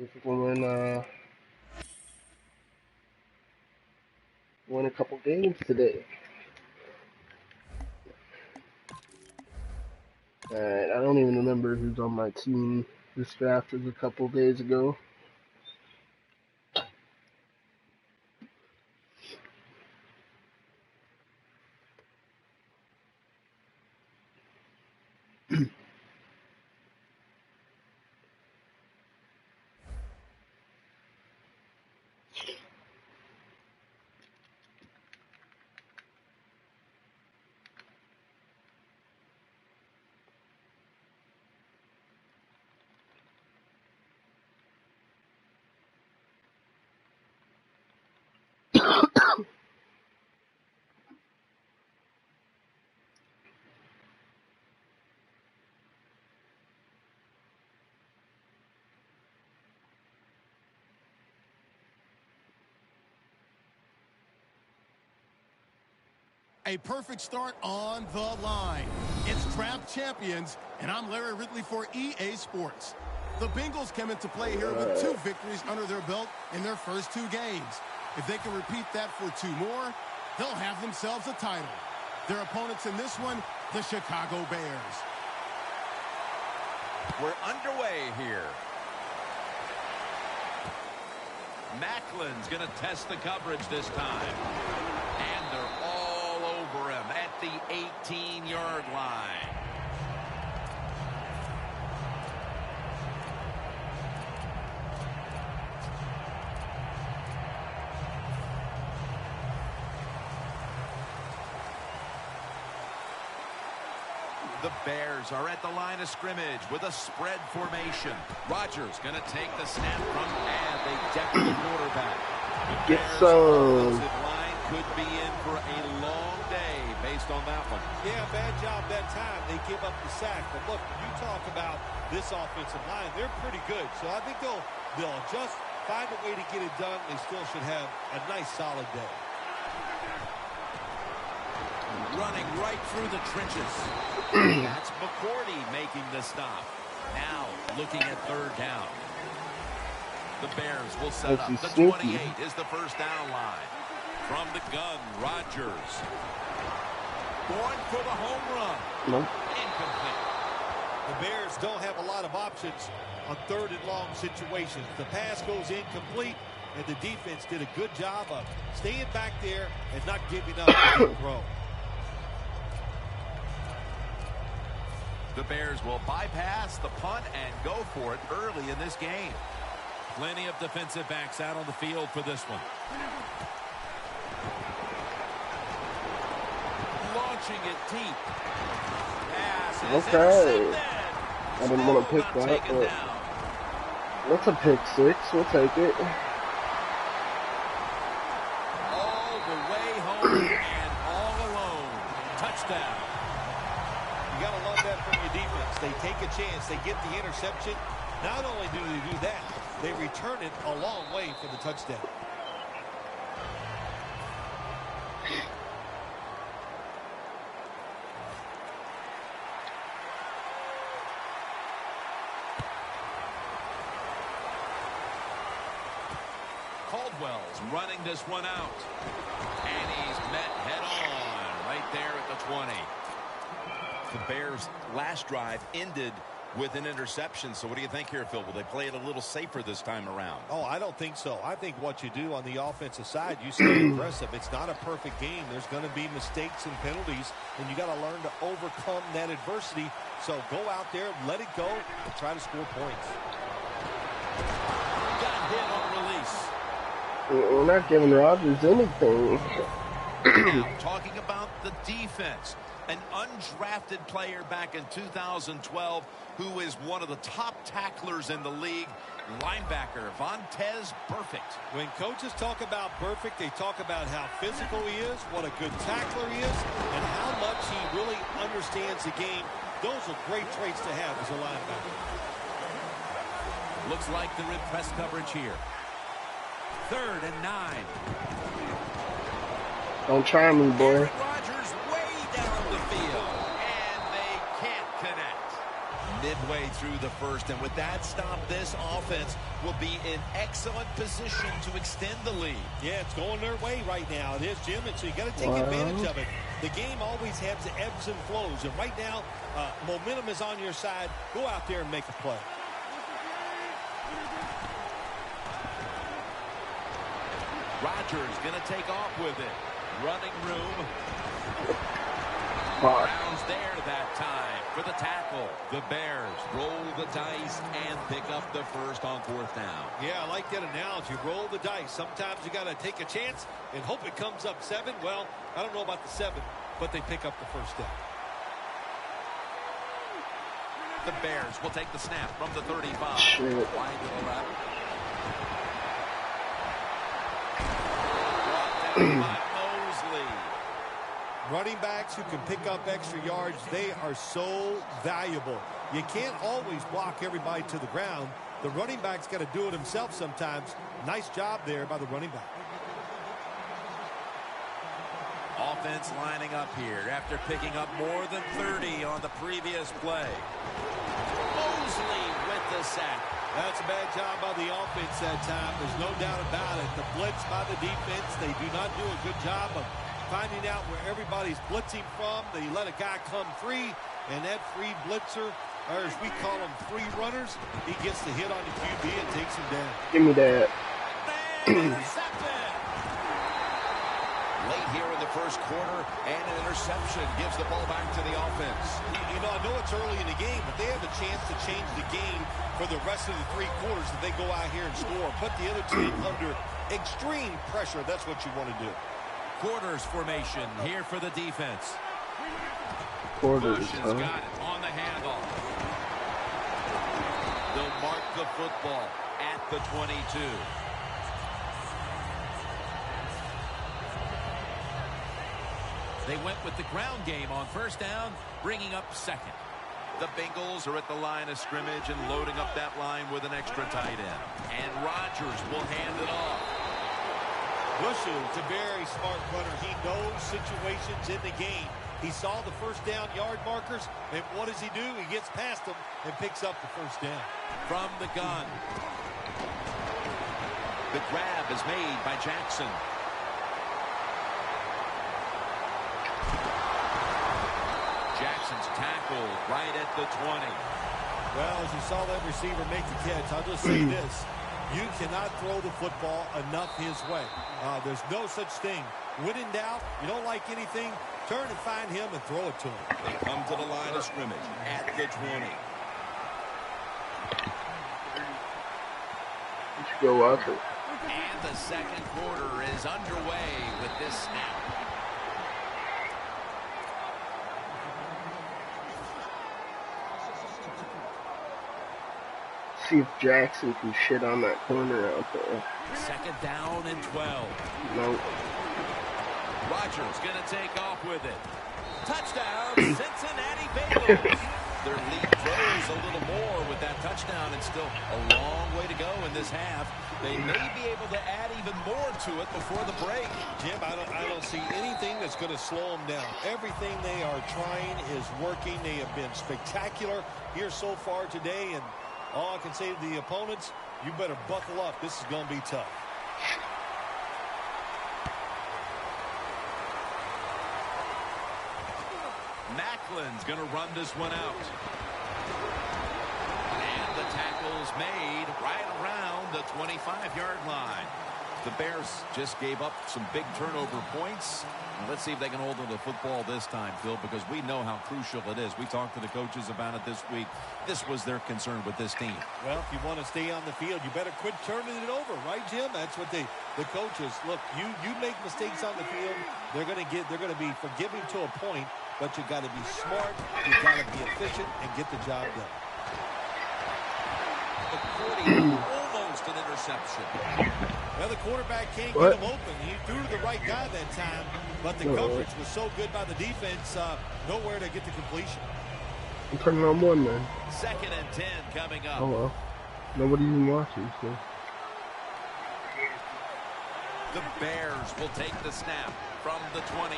See if we can win a couple games today. Alright, I don't even remember who's on my team. This draft was a couple days ago. A perfect start on the line. It's Draft Champions, and I'm Larry Ridley for EA Sports. The Bengals came into play here with 2 victories under their belt in their first 2 games. If they can repeat that for 2 more, they'll have themselves a title. Their opponents in this one, the Chicago Bears. We're underway here. Macklin's going to test the coverage this time. And they're all over him at the 18-yard line. The Bears are at the line of scrimmage with a spread formation. Rodgers going to take the snap from and they deck the quarterback. The Bears' offensive line could be in for a long day based on that one. Yeah, bad job that time. They give up the sack. But look, when you talk about this offensive line, they're pretty good. So I think they'll just find a way to get it done. They still should have a nice, solid day. Running right through the trenches. That's McCourty making the stop. Now looking at 3rd down. The Bears will set up. The 28 is the first down line. From the gun, Rodgers. Going for the home run. Nope. Incomplete. The Bears don't have a lot of options on 3rd and long situations. The pass goes incomplete, and the defense did a good job of staying back there and not giving up the throw. The Bears will bypass the punt and go for it early in this game. Plenty of defensive backs out on the field for this one. Launching it deep. Pass is intercepted. I didn't want to pick that, but that's a pick 6. We'll take it. All the way home and all alone. Touchdown. You got to love that from your defense. They take a chance. They get the interception. Not only do they do that, they return it a long way for the touchdown. Caldwell's running this one out. And he's met head on right there at the 20. The Bears' last drive ended with an interception. So what do you think here, Phil? Will they play it a little safer this time around? Oh, I don't think so. I think what you do on the offensive side, you stay aggressive. It's not a perfect game. There's going to be mistakes and penalties, and you got to learn to overcome that adversity. So go out there, let it go, and try to score points. Got hit on release. We're not giving Rodgers anything. Now, talking about the defense. An undrafted player back in 2012 who is one of the top tacklers in the league, linebacker Vontaze Burfict. When coaches talk about Burfict, they talk about how physical he is, what a good tackler he is, and how much he really understands the game. Those are great traits to have as a linebacker. Looks like they're in press coverage here. 3rd and 9. Don't try me, boy. Aaron Rodgers way down the field, and they can't connect. midway through the first. And with that stop, this offense will be in excellent position to extend the lead. Yeah, it's going their way right now. It is, Jim, and so you got to take advantage of it. The game always has the ebbs and flows, and right now, momentum is on your side. Go out there and make a play. Rodgers going to take off with it. Running room. Browns there that time for the tackle. The Bears roll the dice and pick up the first on 4th down. Yeah, I like that analogy. Roll the dice. Sometimes you got to take a chance and hope it comes up 7. Well, I don't know about the 7, but they pick up the first down. The Bears will take the snap from the 35. Wide to the left. Brought down by Mosley. Running backs who can pick up extra yards, they are so valuable. You can't always block everybody to the ground. The running back's got to do it himself sometimes. Nice job there by the running back. Offense lining up here after picking up more than 30 on the previous play. Mosley with the sack. That's a bad job by the offense that time. There's no doubt about it. The blitz by the defense, they do not do a good job of finding out where everybody's blitzing from. They let a guy come free, and that free blitzer, or as we call them, free runners, he gets the hit on the QB and takes him down. Give me that. Intercepted. Late here in the first quarter, and an interception gives the ball back to the offense. You know, I know it's early in the game, but they have a chance to change the game for the rest of the 3 quarters if they go out here and score. Put the other team under extreme pressure. That's what you want to do. Quarters formation here for the defense. Quarters, Bush has got it on the handoff. They'll mark the football at the 22. They went with the ground game on 1st down, bringing up 2nd. The Bengals are at the line of scrimmage and loading up that line with an extra tight end. And Rodgers will hand it off. Bush is a very smart runner. He knows situations in the game. He saw the 1st down yard markers, and what does he do? He gets past them and picks up the 1st down. From the gun. The grab is made by Jackson. Jackson's tackled right at the 20. Well, as you saw that receiver make the catch, I'll just say this. You cannot throw the football enough his way. There's no such thing. When in doubt, you don't like anything, turn and find him and throw it to him. They come to the line of scrimmage at the 20. Let's go up it. And the second quarter is underway with this snap. See if Jackson can shit on that corner out there. 2nd down and 12. Nope. Rodgers going to take off with it. Touchdown, Cincinnati Bengals. Their lead grows a little more with that touchdown, and still a long way to go in this half. They may be able to add even more to it before the break. Jim, I don't see anything that's going to slow them down. Everything they are trying is working. They have been spectacular here so far today, and all I can say to the opponents, you better buckle up. This is going to be tough. Macklin's going to run this one out. And the tackle's made right around the 25-yard line. The Bears just gave up some big turnover points. Let's see if they can hold on to the football this time, Phil, because we know how crucial it is. We talked to the coaches about it this week. This was their concern with this team. Well, if you want to stay on the field, you better quit turning it over, right, Jim? That's what the coaches look. You make mistakes on the field, they're going to be forgiving to a point, but you got to be smart, you got to be efficient, and get the job done. The 40, almost an interception. Well, the quarterback can't get him open. He threw to the right guy that time, but the coverage was so good by the defense, nowhere to get the completion. I'm turning on 1 then. 2nd and 10 coming up. Oh well. Nobody's even watching, so. The Bears will take the snap from the 25.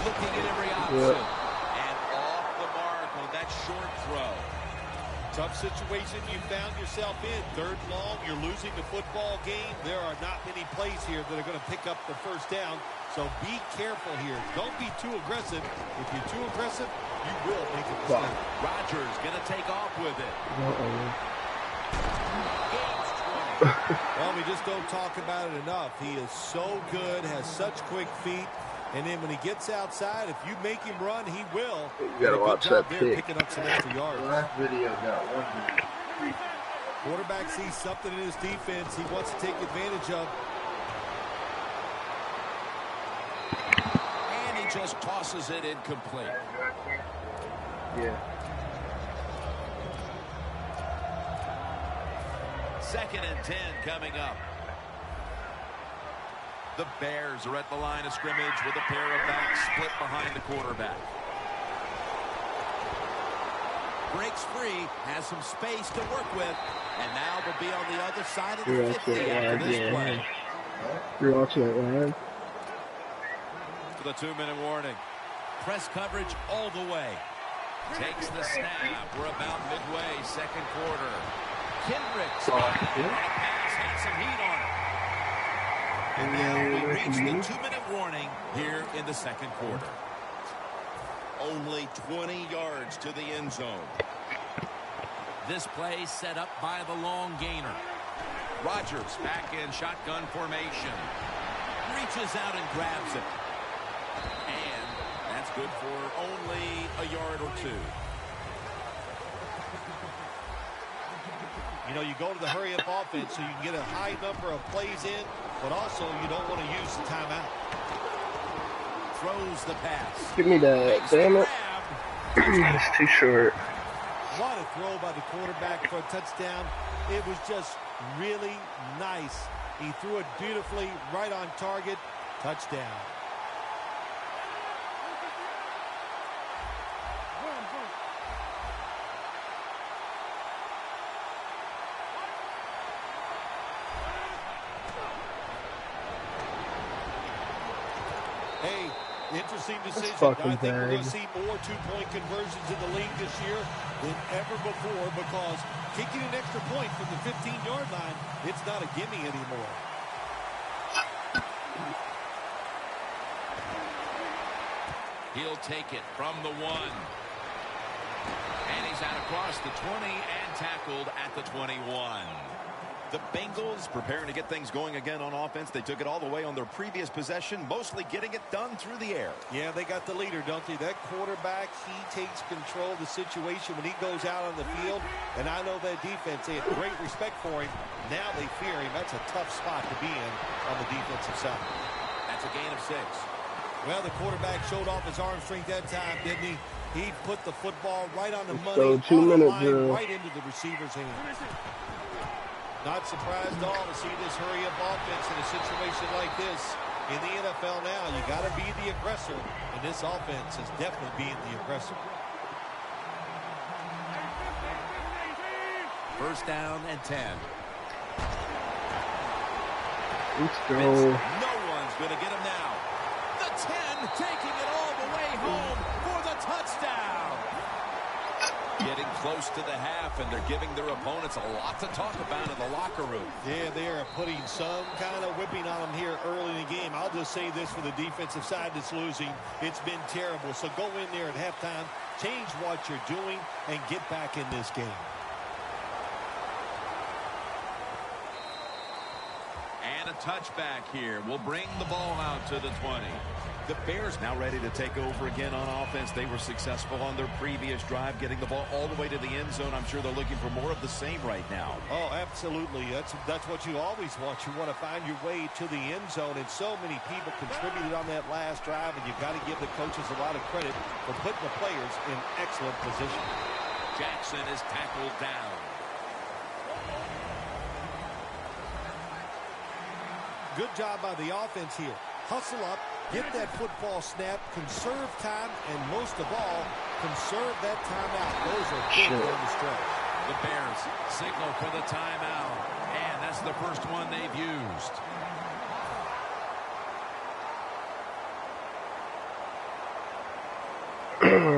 Looking at every option. And off the mark on that short throw. Tough situation you found yourself in. 3rd and long, you're losing the football game. There are not many plays here that are going to pick up the first down. So be careful here. Don't be too aggressive. If you're too aggressive, you will make a mistake. Rodgers going to take off with it. Well, we just don't talk about it enough. He is so good, has such quick feet. And then when he gets outside, if you make him run, he will. You gotta watch that pick. Picking up some extra yards. Last video got 1 minute. Quarterback sees something in his defense he wants to take advantage of. And he just tosses it incomplete. Yeah. 2nd and 10 coming up. The Bears are at the line of scrimmage with a pair of backs split behind the quarterback. Breaks free, has some space to work with, and now they'll be on the other side of the 50 after this play. You're watching it live. For the 2-minute warning. Press coverage all the way. Takes the snap. We're about midway, 2nd quarter. Kendricks. Pass had some heat on it. And now we reach the 2-minute warning here in the 2nd quarter. Only 20 yards to the end zone. This play set up by the long gainer. Rodgers back in shotgun formation. Reaches out and grabs it. And that's good for only a yard or 2. You know, you go to the hurry-up offense so you can get a high number of plays in, but also you don't want to use the timeout. Throws the pass. Give me that. Damn it. It's too short. What a throw by the quarterback for a touchdown. It was just really nice. He threw it beautifully, right on target. Touchdown. Hey, interesting decision. I think we're going to see more 2-point conversions in the league this year than ever before because kicking an extra point from the 15-yard line, it's not a gimme anymore. He'll take it from the 1. And he's out across the 20 and tackled at the 21. The Bengals preparing to get things going again on offense. They took it all the way on their previous possession, mostly getting it done through the air. Yeah, they got the leader, don't they? That quarterback, he takes control of the situation when he goes out on the field. And I know that defense, they had great respect for him. Now they fear him. That's a tough spot to be in on the defensive side. That's a gain of 6. Well, the quarterback showed off his arm strength that time, didn't he? He put the football right on the money, So 2 minutes, right into the receiver's hands. Not surprised at all to see this hurry-up offense in a situation like this. In the NFL now, you got to be the aggressor, and this offense is definitely being the aggressor. 1st down and 10. Let's go. No one's going to get him now. The 10 taking it all the way home for the touchdown. Getting close to the half, and they're giving their opponents a lot to talk about in the locker room. Yeah, they are putting some kind of whipping on them here early in the game. I'll just say this for the defensive side that's losing. It's been terrible. So go in there at halftime, change what you're doing, and get back in this game. And a touchback here will bring the ball out to the 20. The Bears now ready to take over again on offense. They were successful on their previous drive, getting the ball all the way to the end zone. I'm sure they're looking for more of the same right now. Oh, absolutely. That's what you always want. You want to find your way to the end zone, and so many people contributed on that last drive, and you've got to give the coaches a lot of credit for putting the players in excellent position. Jackson is tackled down. Good job by the offense here. Hustle up, get that football snap, conserve time, and most of all, conserve that timeout. Those are big down the stretch. The Bears signal for the timeout, and that's the first one they've used.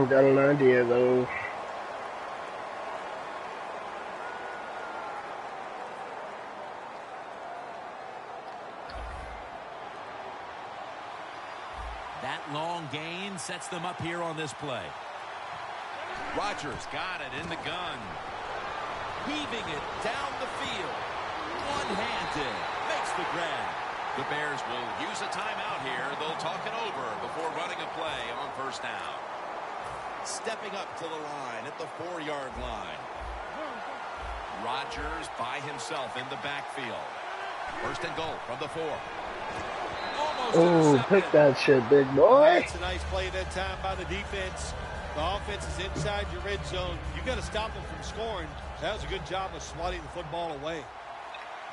Got an idea, though. That long gain sets them up here on this play. Rodgers got it in the gun. Weaving it down the field. One-handed. Makes the grab. The Bears will use a timeout here. They'll talk it over before running a play on first down. Stepping up to the line at the 4-yard line. Rodgers by himself in the backfield. First and goal from the 4. Oh, pick that shit, big boy. That's a nice play that time by the defense. The offense is inside your red zone. You got to stop them from scoring. That was a good job of swatting the football away.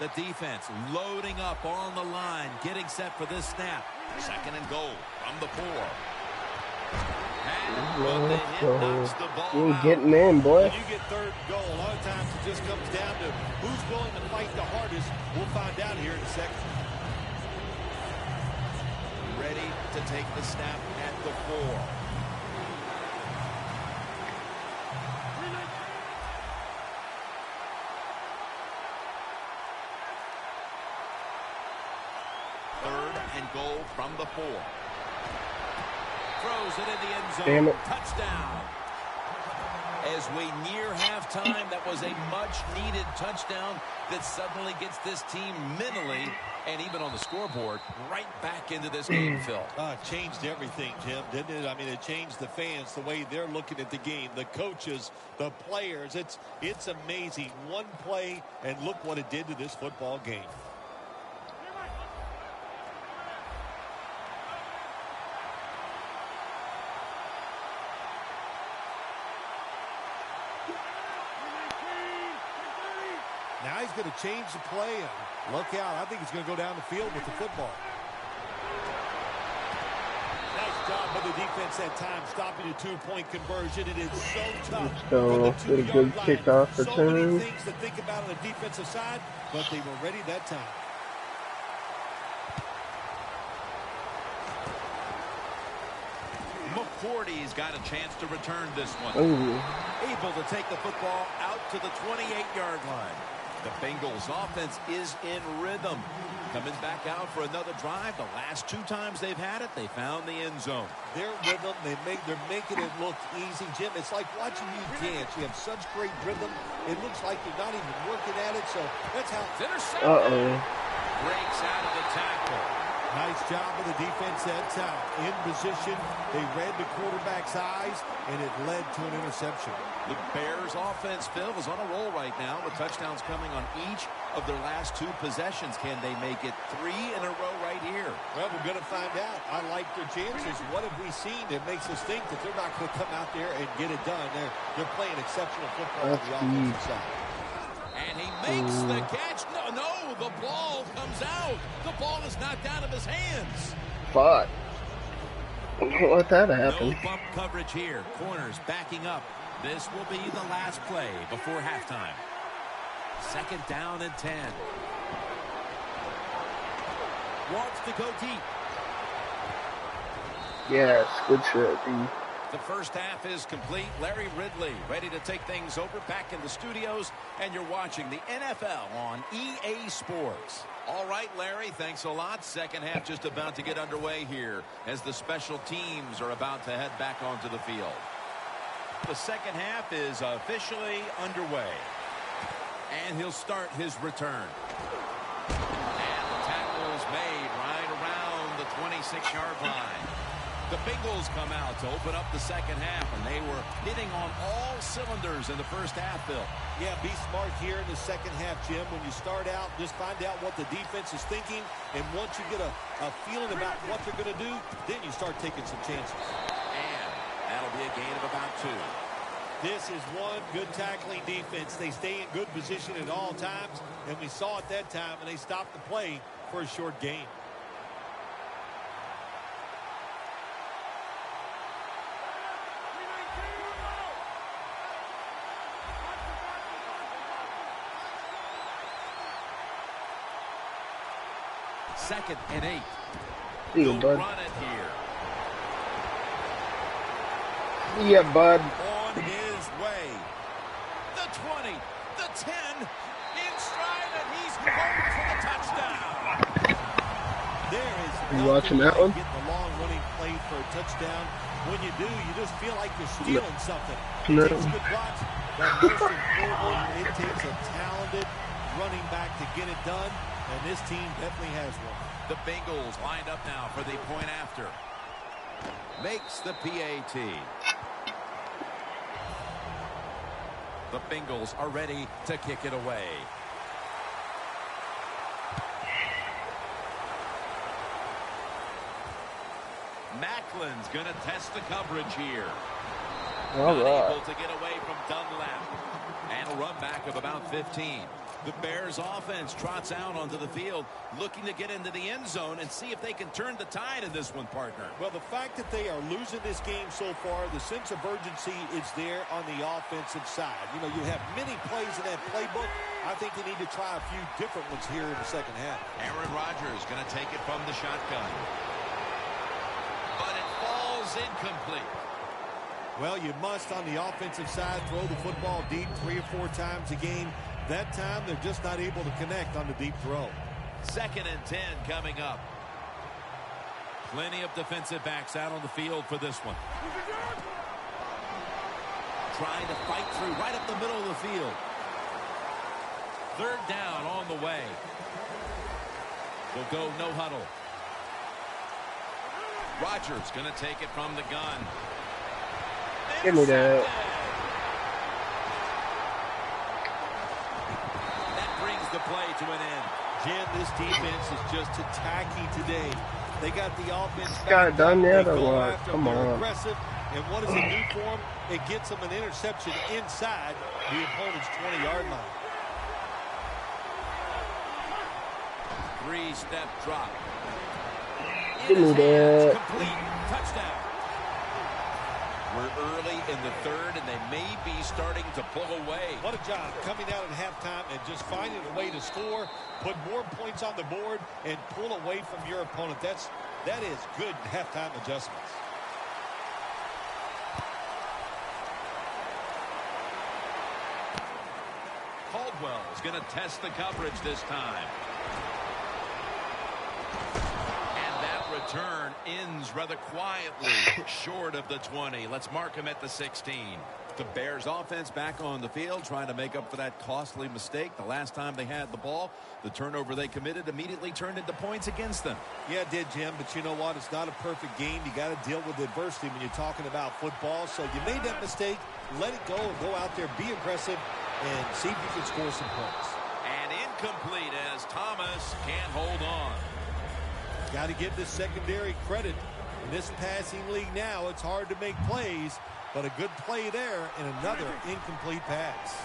The defense loading up on the line, getting set for this snap. Second and goal from the 4. Let's go. You getting in, boy. When you get third and goal, a lot of times it just comes down to who's willing to fight the hardest. We'll find out here in a second. Ready to take the snap at the 4. Third and goal from the 4. Throws it in the end zone. Damn it. Touchdown. As we near halftime, that was a much-needed touchdown that suddenly gets this team mentally and even on the scoreboard right back into this game, Phil. It changed everything, Jim, didn't it? I mean, it changed the fans, the way they're looking at the game, the coaches, the players. It's amazing. One play, and look what it did to this football game. Now he's going to change the play, and look out. I think he's going to go down the field with the football. Nice job by the defense that time, stopping a 2-point conversion. It is so tough. Let's go. Get a good kickoff return. So many things to think about on the defensive side, but they were ready that time. McCourty's got a chance to return this one. Ooh. Able to take the football out to the 28-yard line. The Bengals offense is in rhythm. Coming back out for another drive. The last 2 times they've had it, they found the end zone. Their rhythm, they're making it look easy, Jim. It's like watching you dance. You have such great rhythm. It looks like you're not even working at it. So that's how. Uh-oh. Breaks out of the tackle. Nice job of the defense that time. In position, they read the quarterback's eyes, and it led to an interception. The Bears offense, Phil, is on a roll right now with touchdowns coming on each of their last 2 possessions. Can they make it 3 in a row right here? Well, we're going to find out. I like their chances. What have we seen that makes us think that they're not going to come out there and get it done? They're playing exceptional football on the offensive side. And he makes the catch. No, the ball comes out. The ball is knocked out of his hands. Fuck. Let that happen. No bump coverage here. Corners backing up. This will be the last play before halftime. Second down and 10. Wants to go deep. Yes, good shit, D. The first half is complete. Larry Ridley ready to take things over back in the studios, and you're watching the NFL on EA Sports. All right, Larry, thanks a lot. Second half just about to get underway here as the special teams are about to head back onto the field. The second half is officially underway, and he'll start his return. And the tackle is made right around the 26-yard line. The Bengals come out to open up the second half, and they were hitting on all cylinders in the first half, Bill. Yeah, be smart here in the second half, Jim. When you start out, just find out what the defense is thinking, and once you get a feeling about what they're going to do, then you start taking some chances. And that'll be a gain of about 2. This is one good tackling defense. They stay in good position at all times, and we saw it that time, and they stopped the play for a short gain. Second and 8. See you, bud. Run it here. Yeah, bud. On his way. The 20, the 10, in stride, and he's going for the touchdown. There is You nothing watching that like one? getting a long running play for a touchdown. When you do, you just feel like you're stealing something. It No. takes good blocks, but most importantly, it takes a talented running back to get it done, and this team definitely has one. The Bengals lined up now for the point after. Makes the PAT. The Bengals are ready to kick it away. Macklin's going to test the coverage here. All Not right. able to get away from Dunlap. And a run back of about 15. The Bears offense trots out onto the field, looking to get into the end zone and see if they can turn the tide in this one, partner. Well, the fact that they are losing this game so far, the sense of urgency is there on the offensive side. You know, you have many plays in that playbook. I think they need to try a few different ones here in the second half. Aaron Rodgers going to take it from the shotgun. But it falls incomplete. Well, you must, on the offensive side, throw the football deep 3 or 4 times a game. That time, they're just not able to connect on the deep throw. 2nd and 10 coming up. Plenty of defensive backs out on the field for this one. Trying to fight through right up the middle of the field. 3rd down on the way. We'll go no huddle. Rodgers going to take it from the gun. Give me that. That brings the play to an end. Jim, this defense is just too tacky today. They got the offense. Got it done yet or They go what? after Come them. They're on. aggressive. And what does it do for them? It gets them an interception inside the opponent's 20-yard line. 3-step drop. Give me that. Complete. Touchdown. We're early in the 3rd, and they may be starting to pull away. What a job coming out at halftime and just finding a way to score, put more points on the board, and pull away from your opponent. That is good halftime adjustments. Caldwell is going to test the coverage this time. Return ends rather quietly short of the 20. Let's mark him at the 16. The Bears offense back on the field trying to make up for that costly mistake. The last time they had the ball, the turnover they committed immediately turned into points against them. Yeah, it did, Jim, but you know what? It's not a perfect game. You got to deal with adversity when you're talking about football. So you made that mistake. Let it go and go out there, be aggressive, and see if you can score some points. And incomplete as Thomas can't hold on. Got to give this secondary credit. In this passing league now, it's hard to make plays, but a good play there and another incomplete pass.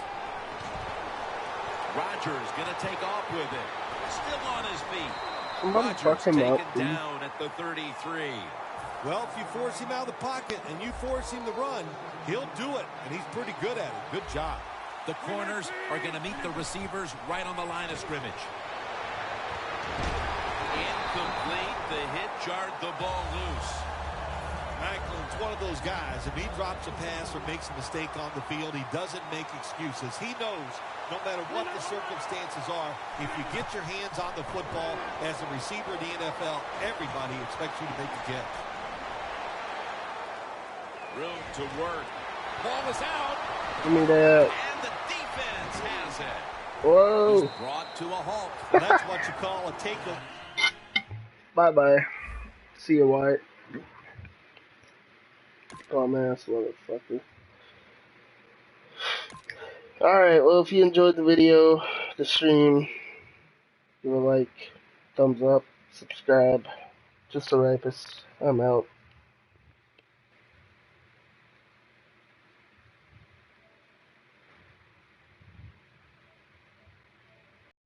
Rodgers going to take off with it. Still on his feet. Somebody fuck him taken up. down at the 33. Well, if you force him out of the pocket and you force him to run, he'll do it, and he's pretty good at it. Good job. The corners are going to meet the receivers right on the line of scrimmage. Incomplete. The hit jarred the ball loose. Macklin's one of those guys. If he drops a pass or makes a mistake on the field, he doesn't make excuses. He knows no matter what the circumstances are, if you get your hands on the football as a receiver in the NFL, everybody expects you to make the catch. Room to work. Ball is out. Give me that. And the defense has it. Whoa. He's brought to a halt. That's what you call a tackle. Bye-bye. See you, White. Dumbass motherfucker. Alright, well, if you enjoyed the video, the stream, give a like, thumbs up, subscribe. Just a rapist. I'm out.